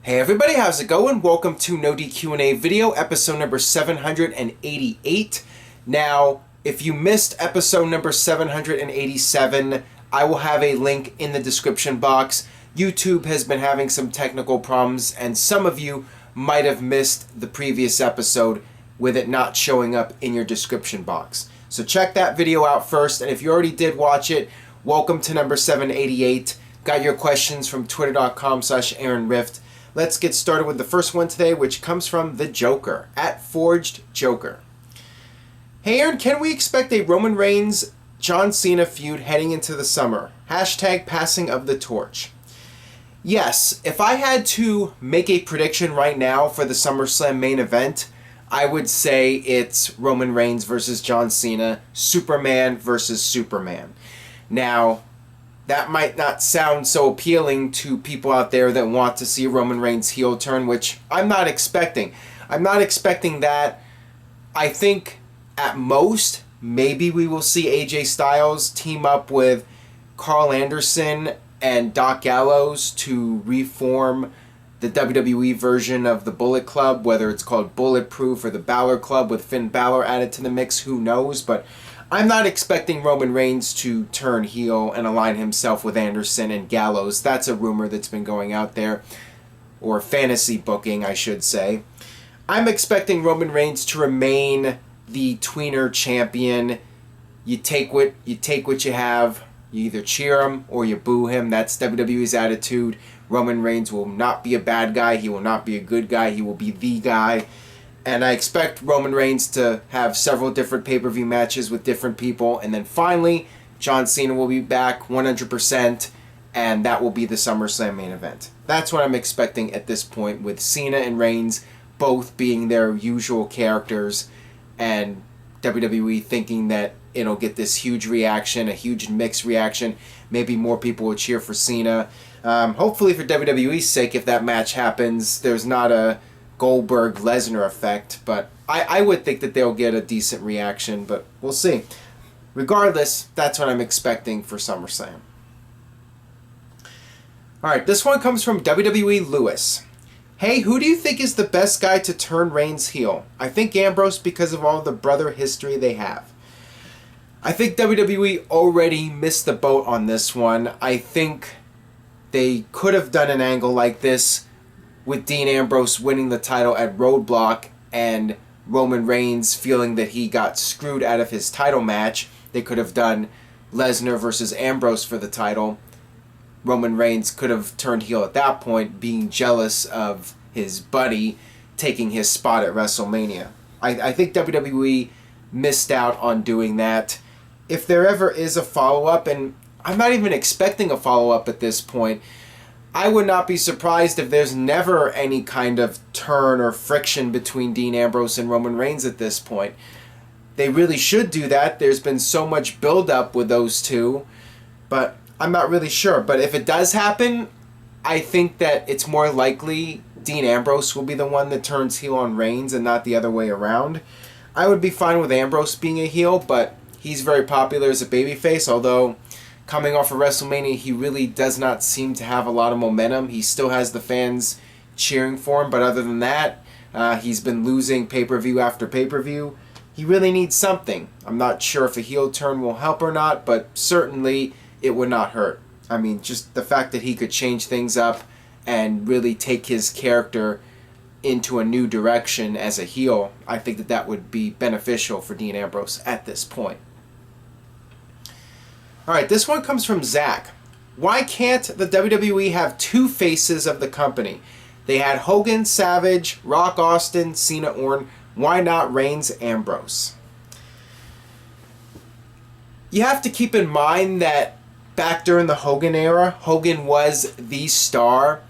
Hey everybody, how's it going? Welcome to NoDQ&A video, episode number 788. Now, if you missed episode number 787, I will have a link in the description box. YouTube has been having some technical problems, and some of you might have missed the previous episode with it not showing up in your description box. So check that video out first, and if you already did watch it, welcome to number 788. Got your questions from twitter.com/AaronRift. Let's get started with the first one today, which comes from the Joker, @ForgedJoker. Hey Aaron, can we expect a Roman Reigns John Cena feud heading into the summer? #passing of the torch. Yes, if I had to make a prediction right now for the SummerSlam main event, I would say it's Roman Reigns versus John Cena, Superman versus Superman. Now, that might not sound so appealing to people out there that want to see Roman Reigns heel turn, which I'm not expecting. I'm not expecting that. I think at most, maybe we will see AJ Styles team up with Carl Anderson and Doc Gallows to reform the WWE version of the Bullet Club, whether it's called Bulletproof or the Balor Club with Finn Balor added to the mix, who knows, but I'm not expecting Roman Reigns to turn heel and align himself with Anderson and Gallows. That's a rumor that's been going out there, or fantasy booking, I should say. I'm expecting Roman Reigns to remain the tweener champion. You take what you have. You either cheer him or you boo him. That's WWE's attitude. Roman Reigns will not be a bad guy. He will not be a good guy. He will be the guy. And I expect Roman Reigns to have several different pay-per-view matches with different people. And then finally, John Cena will be back 100%. And that will be the SummerSlam main event. That's what I'm expecting at this point, with Cena and Reigns both being their usual characters. And WWE thinking that it'll get this huge reaction, a huge mixed reaction. Maybe more people will cheer for Cena. Hopefully for WWE's sake, if that match happens, there's not a Goldberg-Lesnar effect, but I would think that they'll get a decent reaction, but we'll see. Regardless, that's what I'm expecting for SummerSlam. Alright, this one comes from WWE Lewis. Hey, who do you think is the best guy to turn Reigns heel? I think Ambrose, because of all the brother history they have. I think WWE already missed the boat on this one. I think they could have done an angle like this with Dean Ambrose winning the title at Roadblock and Roman Reigns feeling that he got screwed out of his title match. They could have done Lesnar versus Ambrose for the title. Roman Reigns could have turned heel at that point, being jealous of his buddy taking his spot at WrestleMania. I think WWE missed out on doing that. If there ever is a follow-up, and I'm not even expecting a follow-up at this point, I would not be surprised if there's never any kind of turn or friction between Dean Ambrose and Roman Reigns at this point. They really should do that. There's been so much build-up with those two, but I'm not really sure. But if it does happen, I think that it's more likely Dean Ambrose will be the one that turns heel on Reigns and not the other way around. I would be fine with Ambrose being a heel, but he's very popular as a babyface, although coming off of WrestleMania, he really does not seem to have a lot of momentum. He still has the fans cheering for him, but other than that, he's been losing pay-per-view after pay-per-view. He really needs something. I'm not sure if a heel turn will help or not, but certainly it would not hurt. I mean, just the fact that he could change things up and really take his character into a new direction as a heel, I think that that would be beneficial for Dean Ambrose at this point. Alright, this one comes from Zach. Why can't the WWE have two faces of the company? They had Hogan, Savage, Rock Austin, Cena, Orton. Why not Reigns, Ambrose? You have to keep in mind that back during the Hogan era, Hogan was the star.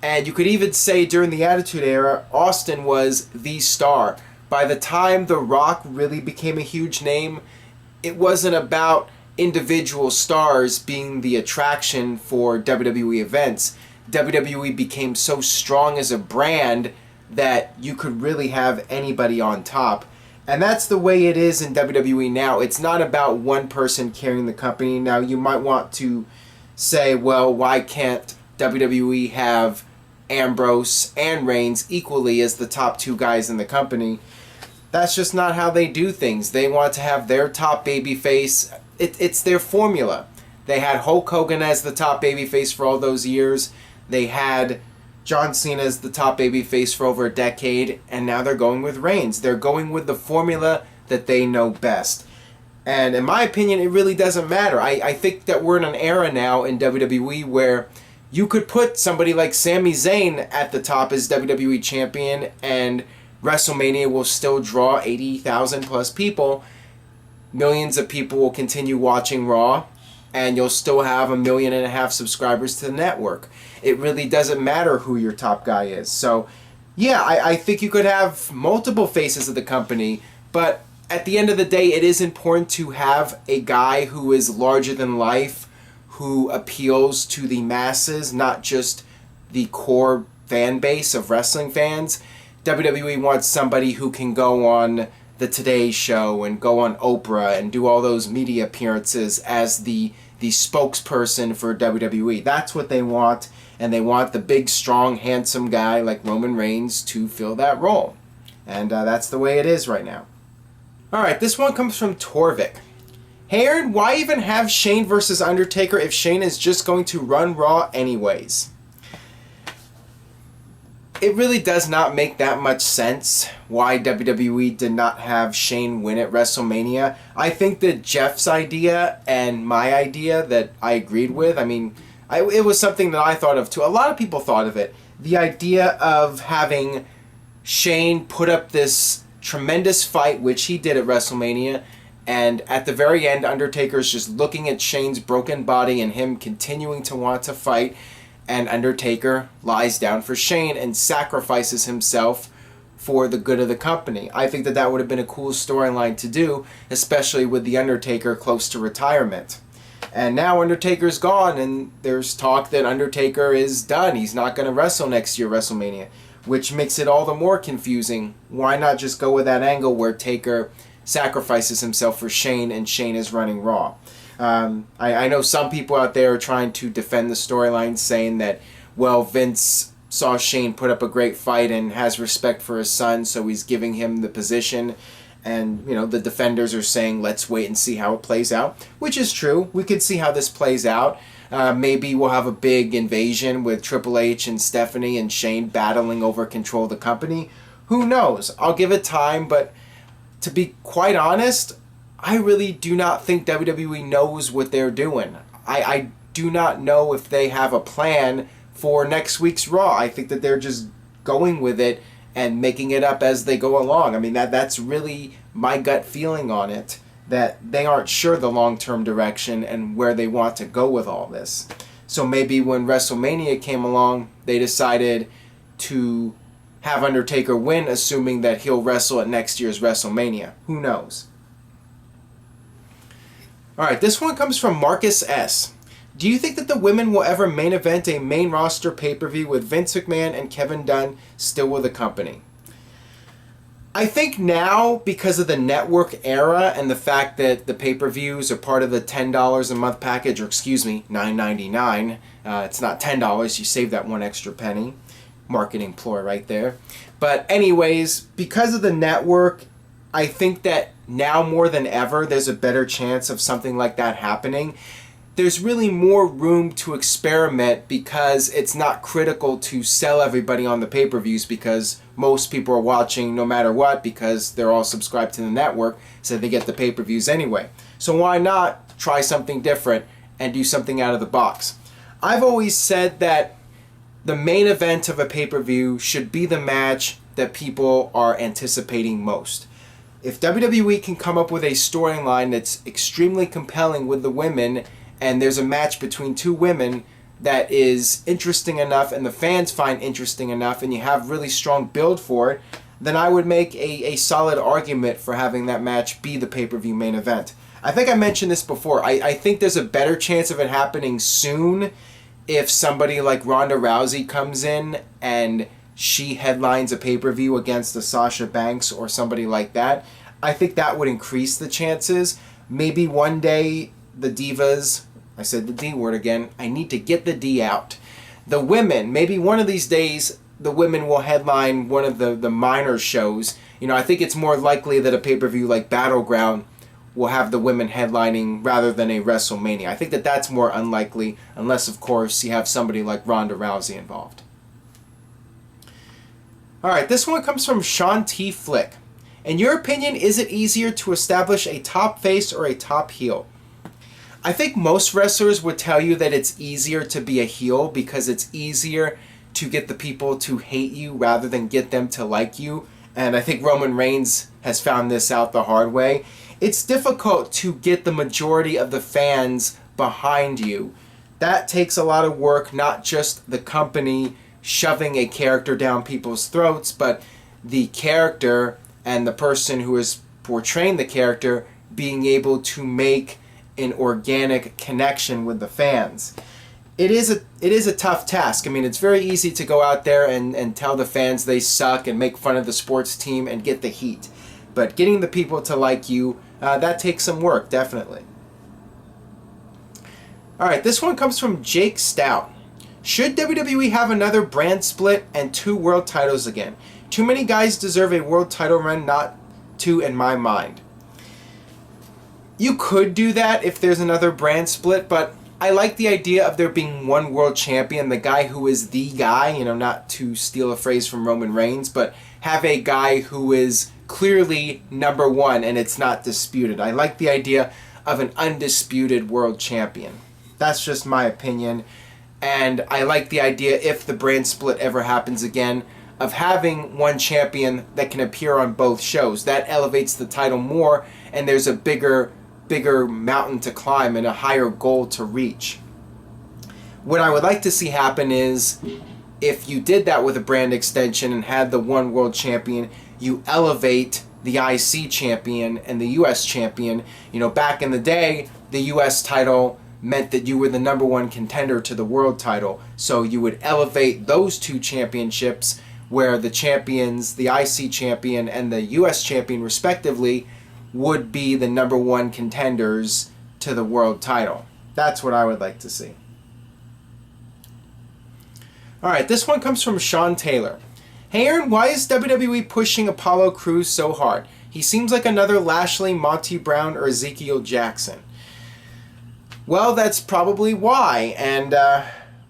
And you could even say during the Attitude Era, Austin was the star. By the time The Rock really became a huge name, it wasn't about individual stars being the attraction for WWE events. WWE became so strong as a brand that you could really have anybody on top. And that's the way it is in WWE now. It's not about one person carrying the company. Now, you might want to say, well, why can't WWE have Ambrose and Reigns equally as the top two guys in the company. That's just not how they do things. They want to have their top babyface. It's their formula. They had Hulk Hogan as the top babyface for all those years. They had John Cena as the top babyface for over a decade, and now they're going with Reigns. They're going with the formula that they know best. And in my opinion, it really doesn't matter. I think that we're in an era now in WWE where you could put somebody like Sami Zayn at the top as WWE champion, and WrestleMania will still draw 80,000 plus people. Millions of people will continue watching Raw, and you'll still have 1.5 million subscribers to the network. It really doesn't matter who your top guy is. So, yeah, I think you could have multiple faces of the company, but at the end of the day, it is important to have a guy who is larger than life, who appeals to the masses, not just the core fan base of wrestling fans. WWE wants somebody who can go on the Today Show and go on Oprah and do all those media appearances as the spokesperson for WWE. That's what they want, and they want the big, strong, handsome guy like Roman Reigns to fill that role. And that's the way it is right now. Alright, this one comes from Torvik. Hey Aaron, why even have Shane versus Undertaker if Shane is just going to run Raw anyways? It really does not make that much sense why WWE did not have Shane win at WrestleMania. I think that Jeff's idea and my idea that I agreed with, it was something that I thought of too. A lot of people thought of it. The idea of having Shane put up this tremendous fight, which he did at WrestleMania, and at the very end, Undertaker's just looking at Shane's broken body and him continuing to want to fight, and Undertaker lies down for Shane and sacrifices himself for the good of the company. I think that that would have been a cool storyline to do, especially with the Undertaker close to retirement. And now Undertaker's gone, and there's talk that Undertaker is done. He's not going to wrestle next year, WrestleMania, which makes it all the more confusing. Why not just go with that angle where Taker sacrifices himself for Shane and Shane is running Raw? I know some people out there are trying to defend the storyline, saying that, well, Vince saw Shane put up a great fight and has respect for his son, so he's giving him the position. And, the defenders are saying, let's wait and see how it plays out, which is true. We could see how this plays out. Maybe we'll have a big invasion with Triple H and Stephanie and Shane battling over control of the company. Who knows? I'll give it time, but to be quite honest, I really do not think WWE knows what they're doing. I do not know if they have a plan for next week's Raw. I think that they're just going with it and making it up as they go along. That's really my gut feeling on it, that they aren't sure the long-term direction and where they want to go with all this. So maybe when WrestleMania came along, they decided to have Undertaker win, assuming that he'll wrestle at next year's WrestleMania. Who knows? Alright, this one comes from Marcus S. Do you think that the women will ever main event a main roster pay-per-view with Vince McMahon and Kevin Dunn still with the company? I think now, because of the network era and the fact that the pay-per-views are part of the $10 a month package, or excuse me, $9.99. It's not $10, you save that one extra penny. Marketing ploy right there. But anyways, because of the network, I think that now more than ever, there's a better chance of something like that happening. There's really more room to experiment because it's not critical to sell everybody on the pay-per-views, because most people are watching no matter what because they're all subscribed to the network, so they get the pay-per-views anyway. So why not try something different and do something out of the box? I've always said that the main event of a pay-per-view should be the match that people are anticipating most. If WWE can come up with a storyline that's extremely compelling with the women, and there's a match between two women that is interesting enough and the fans find interesting enough, and you have really strong build for it, then I would make a solid argument for having that match be the pay-per-view main event. I think I mentioned this before. I think there's a better chance of it happening soon if somebody like Ronda Rousey comes in and she headlines a pay-per-view against a Sasha Banks or somebody like that. I think that would increase the chances. Maybe one day the Divas, I said the D word again, I need to get the D out. the women, maybe one of these days, the women will headline one of the minor shows. You know, I think it's more likely that a pay-per-view like Battleground will have the women headlining rather than a WrestleMania. I think that that's more unlikely, unless, of course, you have somebody like Ronda Rousey involved. All right, this one comes from Sean T. Flick. In your opinion, is it easier to establish a top face or a top heel? I think most wrestlers would tell you that it's easier to be a heel because it's easier to get the people to hate you rather than get them to like you. And I think Roman Reigns has found this out the hard way. It's difficult to get the majority of the fans behind you. That takes a lot of work, not just the company shoving a character down people's throats, but the character and the person who is portraying the character being able to make an organic connection with the fans. It is a tough task. I mean, it's very easy to go out there and tell the fans they suck and make fun of the sports team and get the heat. But getting the people to like you, that takes some work, definitely. All right, this one comes from Jake Stout. Should WWE have another brand split and 2 world titles again? Too many guys deserve a world title run, not 2 in my mind. You could do that if there's another brand split, but I like the idea of there being one world champion, the guy who is the guy, you know, not to steal a phrase from Roman Reigns, but have a guy who is clearly number one and it's not disputed. I like the idea of an undisputed world champion. That's just my opinion. And I like the idea, if the brand split ever happens again, of having one champion that can appear on both shows. That elevates the title more, and there's a bigger mountain to climb and a higher goal to reach. What I would like to see happen is, if you did that with a brand extension and had the one world champion, you elevate the IC champion and the US champion. You know, back in the day, the US title meant that you were the number one contender to the world title. So you would elevate those 2 championships, where the champions, the IC champion and the US champion respectively, would be the number one contenders to the world title. That's what I would like to see. All right, this one comes from Sean Taylor. Hey Aaron, why is WWE pushing Apollo Crews so hard? He seems like another Lashley, Monty Brown, or Ezekiel Jackson. Well, that's probably why, and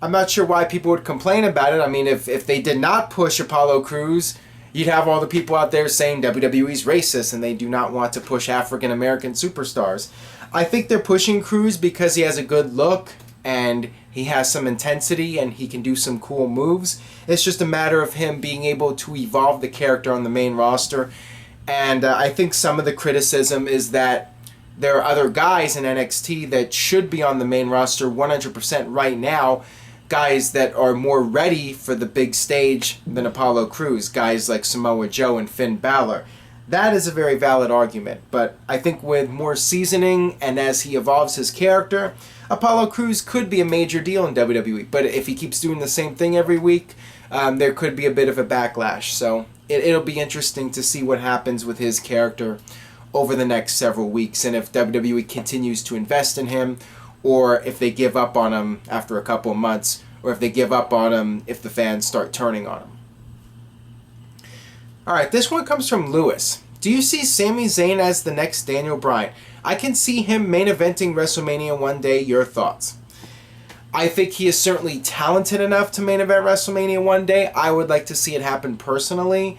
I'm not sure why people would complain about it. I mean, if they did not push Apollo Crews, you'd have all the people out there saying WWE's racist and they do not want to push African American superstars. I think they're pushing Crews because he has a good look and he has some intensity and he can do some cool moves. It's just a matter of him being able to evolve the character on the main roster. And I think some of the criticism is that there are other guys in NXT that should be on the main roster 100% right now, guys that are more ready for the big stage than Apollo Crews, guys like Samoa Joe and Finn Balor. That is a very valid argument, but I think with more seasoning and as he evolves his character, Apollo Crews could be a major deal in WWE. But if he keeps doing the same thing every week, there could be a bit of a backlash. So it'll be interesting to see what happens with his character over the next several weeks, and if WWE continues to invest in him, or if they give up on him after a couple of months, or if they give up on him if the fans start turning on him. Alright, this one comes from Lewis. Do you see Sami Zayn as the next Daniel Bryan? I can see him main eventing WrestleMania one day. Your thoughts? I think he is certainly talented enough to main event WrestleMania one day. I would like to see it happen personally,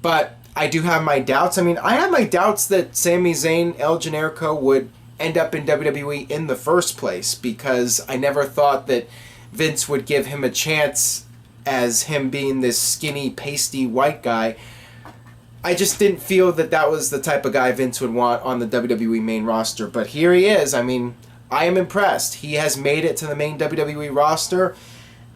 but I do have my doubts. I mean, I have my doubts that Sami Zayn, El Generico, would end up in WWE in the first place, because I never thought that Vince would give him a chance as him being this skinny, pasty white guy. I just didn't feel that that was the type of guy Vince would want on the WWE main roster. But here he is. I mean, I am impressed. He has made it to the main WWE roster,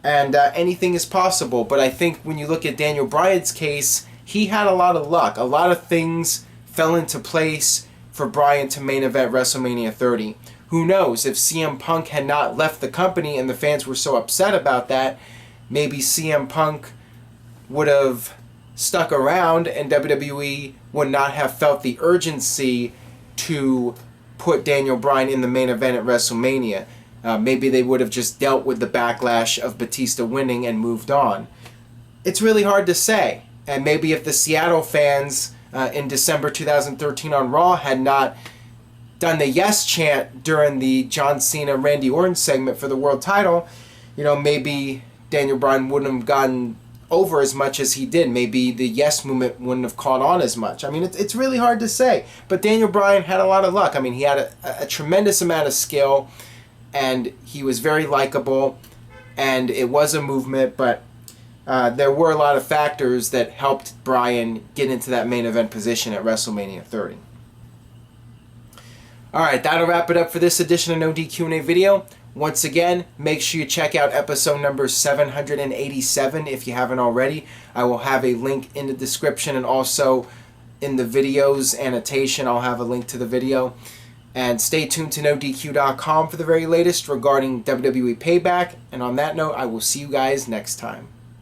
and anything is possible. But I think when you look at Daniel Bryan's case, he had a lot of luck. A lot of things fell into place for Bryan to main event WrestleMania 30. Who knows, if CM Punk had not left the company and the fans were so upset about that, maybe CM Punk would have stuck around and WWE would not have felt the urgency to put Daniel Bryan in the main event at WrestleMania. Maybe they would have just dealt with the backlash of Batista winning and moved on. It's really hard to say. And maybe if the Seattle fans in December 2013 on Raw had not done the yes chant during the John Cena Randy Orton segment for the world title, maybe Daniel Bryan wouldn't have gotten over as much as he did. Maybe the yes movement wouldn't have caught on as much. I mean, it's really hard to say. But Daniel Bryan had a lot of luck. I mean, he had a tremendous amount of skill, and he was very likable, and it was a movement, but there were a lot of factors that helped Bryan get into that main event position at WrestleMania 30. Alright, that'll wrap it up for this edition of No DQ&A video. Once again, make sure you check out episode number 787 if you haven't already. I will have a link in the description, and also in the video's annotation I'll have a link to the video. And stay tuned to NoDQ.com for the very latest regarding WWE Payback. And on that note, I will see you guys next time.